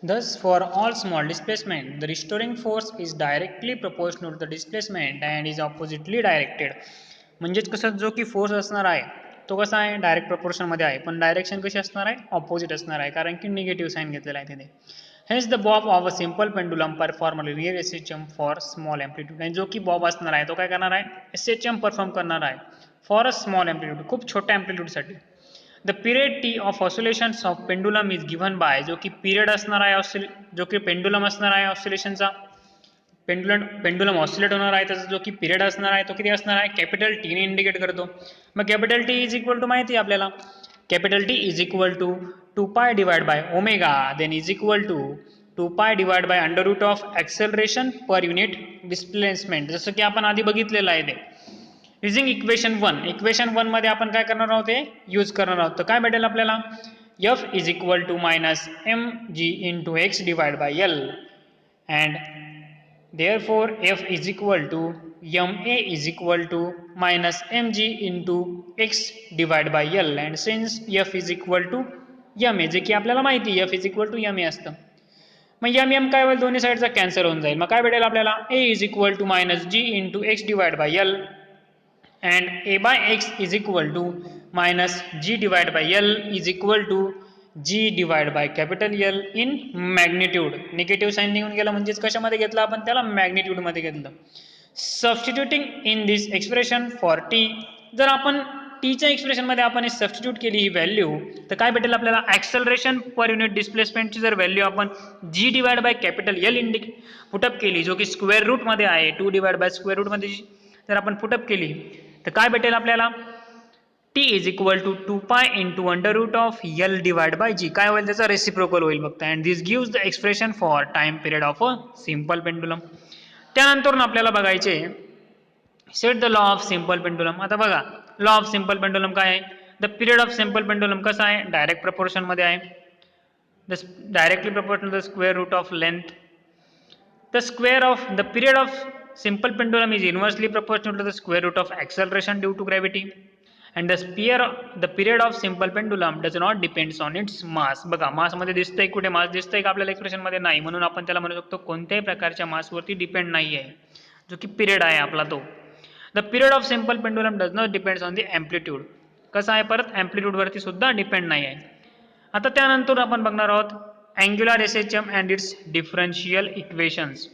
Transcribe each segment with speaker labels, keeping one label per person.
Speaker 1: Thus, for all small displacement, the restoring force is directly proportional to the displacement and is oppositely directed. म्हणजेच कसं जो की force असणार आहे तो कसा आहे डायरेक्ट प्रपोर्शनमध्ये आहे पण डायरेक्शन कशी असणार आहे ऑपोजिट असणार आहे कारण की निगेटिव्ह साईन घेतलेला आहे तिथे. Hence the bob of a simple pendulum perform real S H M for small amplitude. आणि जो की बॉब असणार आहे तो काय करणार आहे एस एच एम परफॉर्म करणार आहे फॉर अ स्मॉल एम्प्लिट्यूड खूप छोट्या एम्प्लिट्यूडसाठी. The period T of oscillations of pendulum is given by जो की पिरियड असणार आहे जो की पेंडुलम असणार आहे ऑसिलेशनचा पेंडुलम ऑसिलेट होणार आहे त्याचा जो की पिरियड असणार आहे तो किती असणार आहे कॅपिटल टी ने इंडिकेट करतो. मग capital T is equal to माहिती आहे आपल्याला capital T is equal to 2 pi divide by omega then is equal to 2 pi divide by under root of acceleration per unit displacement जसं की आपण आधी बघितलेलं आहे ते. युजिंग इक्वेशन 1 मध्ये आपण काय करणार आहोत ते यूज करणार आहोत. तर काय भेटेल आपल्याला F is equal to minus m g into x divide by L and therefore f is equal to ma is equal to minus mg into x divided by l and since f is equal to ma जे की आपल्याला माहिती f is equal to ma असतं मग m काय होईल दोन्ही साईडचा कॅन्सल होऊन जाईल. मग काय भेटेल आपल्याला a is equal to minus g into x divided by l and a by x is equal to minus g divided by l is equal to g divide by capital L in magnitude. Negative sign निघून गेला म्हणजेच कशामध्ये घेतलं आपण त्याला मॅग्निट्यूडमध्ये घेतलं. Substituting in this expression for T जर आपण टीच्या एक्सप्रेशनमध्ये आपण सबस्टिट्यूट केली ही व्हॅल्यू तर काय भेटेल आपल्याला ॲक्सेलरेशन पर युनिट डिस्प्लेसमेंटची जर व्हॅल्यू आपण g divide by capital L put up केली जो की स्क्वेअर रूटमध्ये आहे 2 डिवाइड बाय स्क्वेअर रूटमध्ये जर आपण पुटअप केली तर काय भेटेल आपल्याला t is equal to 2 pi into under root of L divided by G काय होईल त्याचा रेसिप्रोकल होईल फक्त and this gives the expression for time period of a simple pendulum. त्यानंतर आपल्याला बघायचे set the law of simple pendulum. आता बघा law of simple pendulum काय आहे the period of simple pendulum कसा आहे डायरेक्ट प्रपोर्शन मध्ये आहे directly proportional to the square root of length. The square of the period of simple pendulum is inversely proportional to the square root of acceleration due to gravity. And the period of simple pendulum does not depends on its mass. बघा मास मध्ये दिसतंय कुठे मास दिसतंय का आपल्याला expression मध्ये नाही म्हणून आपण त्याला म्हणू शकतो कोणत्याही प्रकारच्या मासवरती डिपेंड नाही आहे जो की पिरियड आहे आपला तो. The period of simple pendulum does not depends on the amplitude. कसं आहे परत एम्प्लिट्यूड वरती सुद्धा डिपेंड नाही आहे. आता त्यानंतर आपण बघणार आहोत angular SHM and it's differential equations.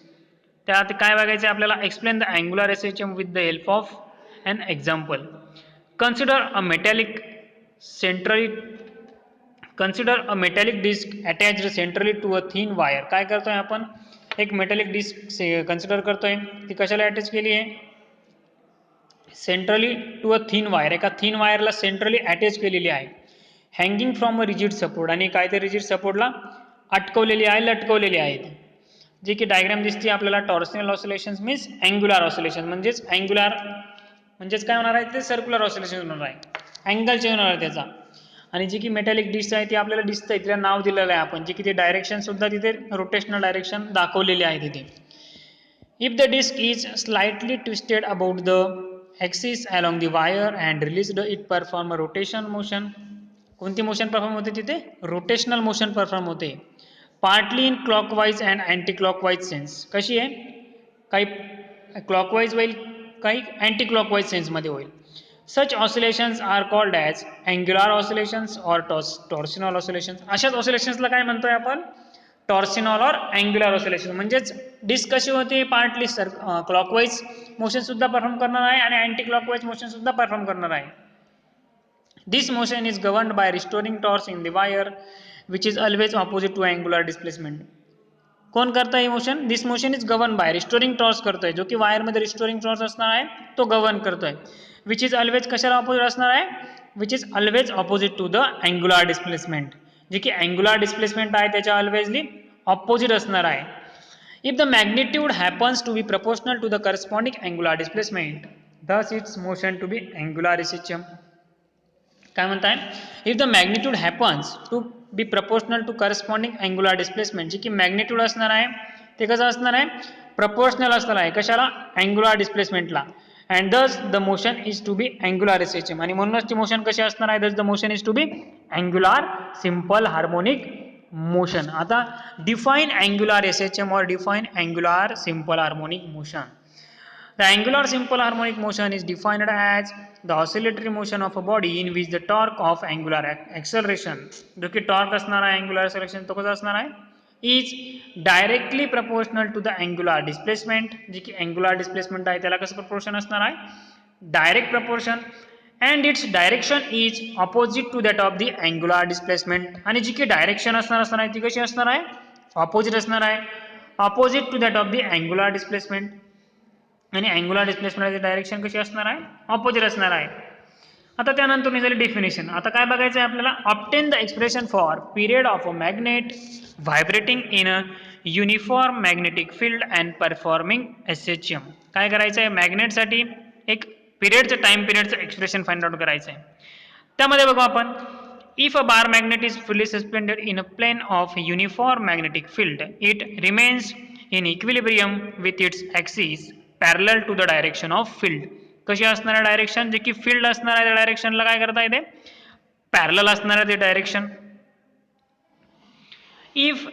Speaker 1: त्यात काय बघायचं आपल्याला explain the angular SHM with the help of an example. Consider a metallic disc attached centrally to a thin wire. काय करतोय आपण एक मेटॅलिक डिस्क कन्सिडर करतोय ती कशाला अटॅच केली आहे centrally to a thin wire एका थिन वायरला सेंट्रली अटॅच केलेली आहे hanging from a rigid support आणि काय ते रिजिड सपोर्टला अटकवलेली आहे लटकवलेली आहे ती जी की डायग्राम दिसते आपल्याला torsional oscillations means angular oscillation म्हणजेच अँग्युलर म्हणजेच काय होणार आहे ते सर्क्युलर ऑसिलेशन होणार आहे अँगल चेंज होणार आहे त्याचा. आणि जी की मेटॅलिक डिस्क आहे ती आपल्याला दिसतंय तिला नाव दिलेलं आहे आपण जी की ते डायरेक्शन सुद्धा तिथे रोटेशनल डायरेक्शन दाखवलेली आहे तिथे. If the disc is slightly twisted about the axis along the wire and released it perform rotation motion. कोणती मोशन परफॉर्म होते तिथे रोटेशनल मोशन परफॉर्म होते partly in clockwise and anti clockwise sense. कशी आहे काही क्लॉकवाईज होईल काही anti clockwise सेन्समध्ये होईल. Such oscillations are called as angular oscillations or torsional oscillations. अशाच ऑसिलेशन्सला काय म्हणतोय आपण टॉर्सिनॉल ऑर अँग्युलर ऑसिलेशन. म्हणजेच डिस्क कशी होते पार्टली क्लॉकवाईज मोशन सुद्धा परफॉर्म करणार आहे आणि अँटी क्लॉकवाईज मोशन सुद्धा परफॉर्म करणार आहे. This motion is governed by restoring torque in the wire which is always opposite to angular displacement. कोण करताय motion this motion is govern by restoring torque करतोय जो की वायरमध्ये रिस्टोरिंग टॉर्स असणार आहे तो गवर्न करतोय विच इज ऑलवेज कशाला ऑपोजिट असणार आहे which is always opposite to the angular displacement. जे की अँग्युलर डिस्प्लेसमेंट आहे त्याच्या ऑलवेजली ऑपोजिट असणार आहे. If the magnitude happens to be proportional to the corresponding angular displacement thus its motion to be angular SHM. काय म्हणताय if the magnitude happens to be proportional to corresponding angular displacement. जे की magnitude असणार आहे ते कसं असणार आहे प्रपोर्शनल असणार आहे कशाला अँग्युलर डिस्प्लेसमेंटला and thus the motion is to be angular SHM. आणि म्हणूनच ती मोशन कशी असणार आहे thus the motion is to be angular simple harmonic motion. आता define angular SHM or define angular simple harmonic motion. The angular simple harmonic motion is defined as the oscillatory motion of a body in which the torque of angular acceleration, जो कि torque असणार आहे angular acceleration तो कसा असणार आहे, is directly proportional to the angular displacement, जी की angular displacement आहे त्याला कसं proportion असणार आहे, direct proportion, and its direction is opposite to that of the angular displacement. आणि जी की direction असणार आहे ती कशी असणार आहे, opposite असणार आहे, opposite to that of the angular displacement. आणि अँग्युलर डिस्प्लेसमेंटची डायरेक्शन कशी असणार आहे, ऑपोजिट असणार आहे. आता त्यानंतर झाली डेफिनेशन. आता काय बघायचं आहे आपल्याला, obtain the expression for period of a magnet vibrating in a uniform magnetic field and performing SHM. काय करायचं आहे, मॅग्नेटसाठी एक पिरियडचं टाइम पिरियडचं एक्सप्रेशन फाइंड आउट करायचं आहे. त्यामध्ये बघू आपण, if a bar magnet is fully suspended in a plane of uniform magnetic field, it remains in equilibrium with its axis parallel to the direction of field. कशी असणार आहे direction, जे की फील्ड असणार आहे त्या डायरेक्शनला काय करता येते, पॅरलल असणार आहे ते direction. If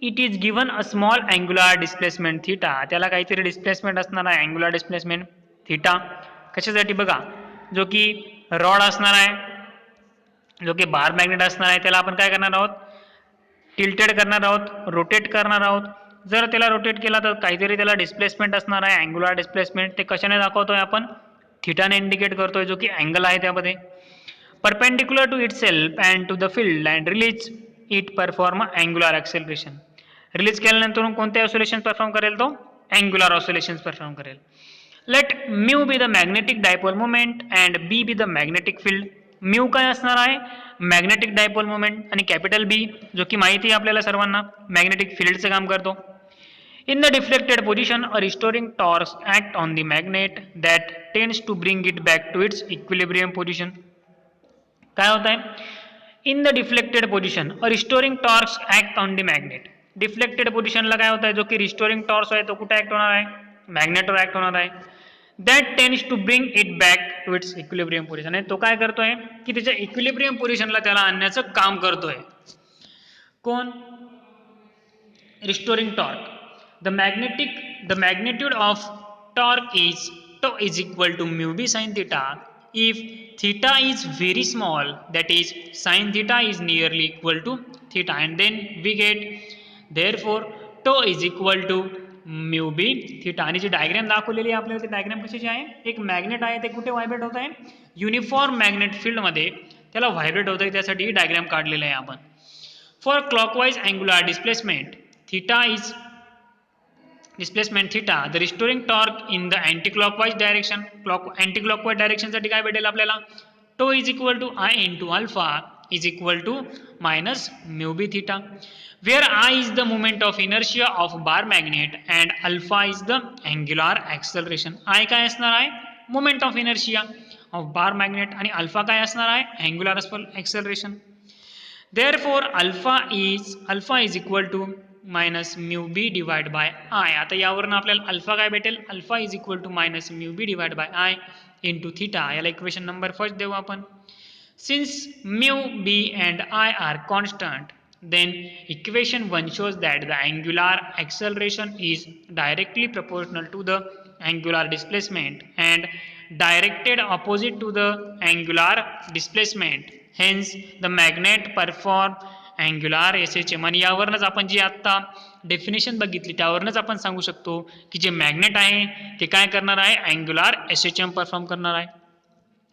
Speaker 1: it is given a small angular displacement theta, त्याला काहीतरी डिस्प्लेसमेंट असणार आहे अँग्युलर डिस्प्लेसमेंट थिटा. कशासाठी बघा, जो की रॉड असणार आहे, जो की बार मॅग्नेट असणार आहे, त्याला आपण काय करणार आहोत, टिल्टेड करणार आहोत, रोटेट करणार आहोत. जर त्याला रोटेट केला तर काहीतरी त्याला डिस्प्लेसमेंट असणार आहे अँग्युलर डिस्प्लेसमेंट. ते कशाने दाखवतोय आपण, थिटाने इंडिकेट करतोय, जो की अँगल आहे त्यामध्ये. Perpendicular to itself and to the field and release it perform angular acceleration. Release केल्यानंतर कोणते ऑसिलेशन परफॉर्म करेल, तो अँग्युलर ऑसिलेशन परफॉर्म करेल. Let mu be the magnetic dipole moment and B be the magnetic field. Mu काय असणार आहे, magnetic dipole moment, आणि capital B जो की माहिती आहे आपल्याला सर्वांना मॅग्नेटिक फील्डचं काम करतो. In the deflected position, a restoring torque acts on the magnet that tends to bring it back to its equilibrium position. काय होत आहे, in the deflected position a restoring torques act on the magnet. Deflected पोझिशनला काय होत आहे, जो की restoring torques आहे तो कुठे ऍक्ट होणार आहे, मॅग्नेटवर ऍक्ट होणार आहे. That tends to bring it back to its equilibrium position. आणि तो काय करतोय की त्याच्या इक्विलिब्रियम पोझिशनला त्याला आणण्याचं काम करतोय. कोण, restoring torque. The magnitude of torque is tau is equal to mu b sin theta if theta is very small, that is sin theta is nearly equal to theta, and then we get therefore tau is equal to mu b theta. आणि जी diagram दाखवलेली आहे आपल्याला, ती diagram कशाची आहे, एक magnet आहे, ते कुठे व्हायब्रेट होत आहे, युनिफॉर्म मॅग्नेट फील्ड मध्ये त्याला व्हायब्रेट होत आहे, त्यासाठी डायग्राम काढलेला आहे आपण. For clockwise angular displacement theta is displacement theta, the restoring torque in the anti-clockwise direction. Anti-clockwise direction साठी काय भेटेल आपल्याला, tau is equal to I into alpha is equal to minus mu b theta, where I is the moment of inertia of bar magnet and alpha is the angular acceleration. I काय असणार आहे, moment of inertia of bar magnet, आणि alpha काय असणार आहे, angular acceleration. Therefore alpha is equal to minus mu B divide by I. आता यावरून आपल्याला अल्फा काय भेटेल, alpha is equal to minus mu B divide by I into theta. याला इक्वेशन नंबर फर्स्ट देऊ आपण. Since mu B and I are constant, then equation 1 shows that the angular acceleration is directly proportional to the angular displacement and directed opposite to the angular displacement. Hence the magnet perform angular SHM. आणि यावरच आपण जी आता definition बघितली त्यावरच आपण सांगू शकतो की जे मॅग्नेट आहे ते काय करणार आहे, अँग्युलर SHM परफॉर्म करणार आहे.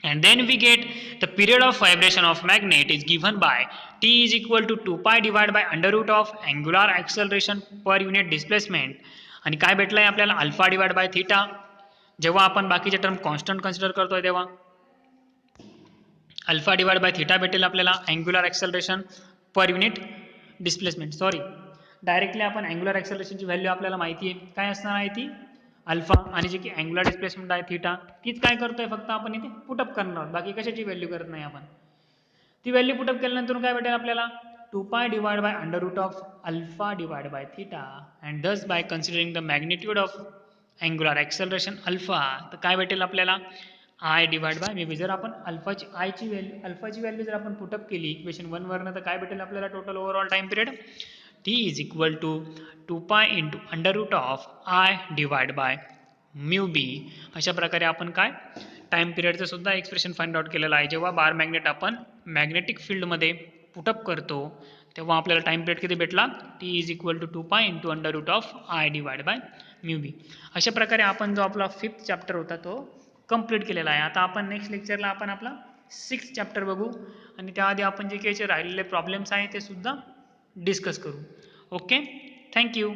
Speaker 1: And then we get the period of vibration of magnet is given by T is equal to 2 pi divided by under root of angular acceleration per unit displacement. आणि काय भेटलंय आपल्याला, alpha divide by theta. जेव्हा आपण बाकीचे term constant consider करतोय तेव्हा alpha divide by theta भेटेल आपल्याला angular acceleration per unit displacement. Sorry, directly आपण अँग्युलर ॲक्सेलरेशनची व्हॅल्यू आपल्याला माहिती आहे काय असणार आहे, ती अल्फा, आणि जी की अँग्युलर डिस्प्लेसमेंट आहे थिटा, तीच काय करतोय फक्त आपण इथे पुटअप करणार आहोत, बाकी कशाची व्हॅल्यू करत नाही आपण. ती व्हॅल्यू पुटअप केल्यानंतर काय भेटेल आपल्याला, 2 pi divide by under root of alpha divide by theta, and thus by considering the magnitude of angular acceleration alpha, तर काय भेटेल आपल्याला, I divide by mu B. जर आपण अल्फाची व्हॅल्यू जर आपण पुटअप केली इक्वेशन 1 वरनं तर काय भेटेल आपल्याला total overall time period T is equal to 2 pi into under root of I divide by mu B. अशा प्रकारे आपण काय टाइम पिरियडचं सुद्धा एक्सप्रेशन फाइंड आउट केलेलं आहे. जेव्हा बार मॅग्नेट आपण मॅग्नेटिक फील्डमध्ये पुटअप करतो तेव्हा आपल्याला टाइम पिरियड किती भेटला T is equal to 2 pi into under root of I divide by mu B. अशा प्रकारे आपण जो आपला 5th चॅप्टर होता तो कंप्लीट केलेला आहे. आता आपण नेक्स्ट लेक्चरला आपण आपला 6th चॅप्टर बघू आणि त्याआधी आपण जे काही राहिलेले प्रॉब्लेम्स आहेत ते सुद्धा डिस्कस करू. Okay, thank you.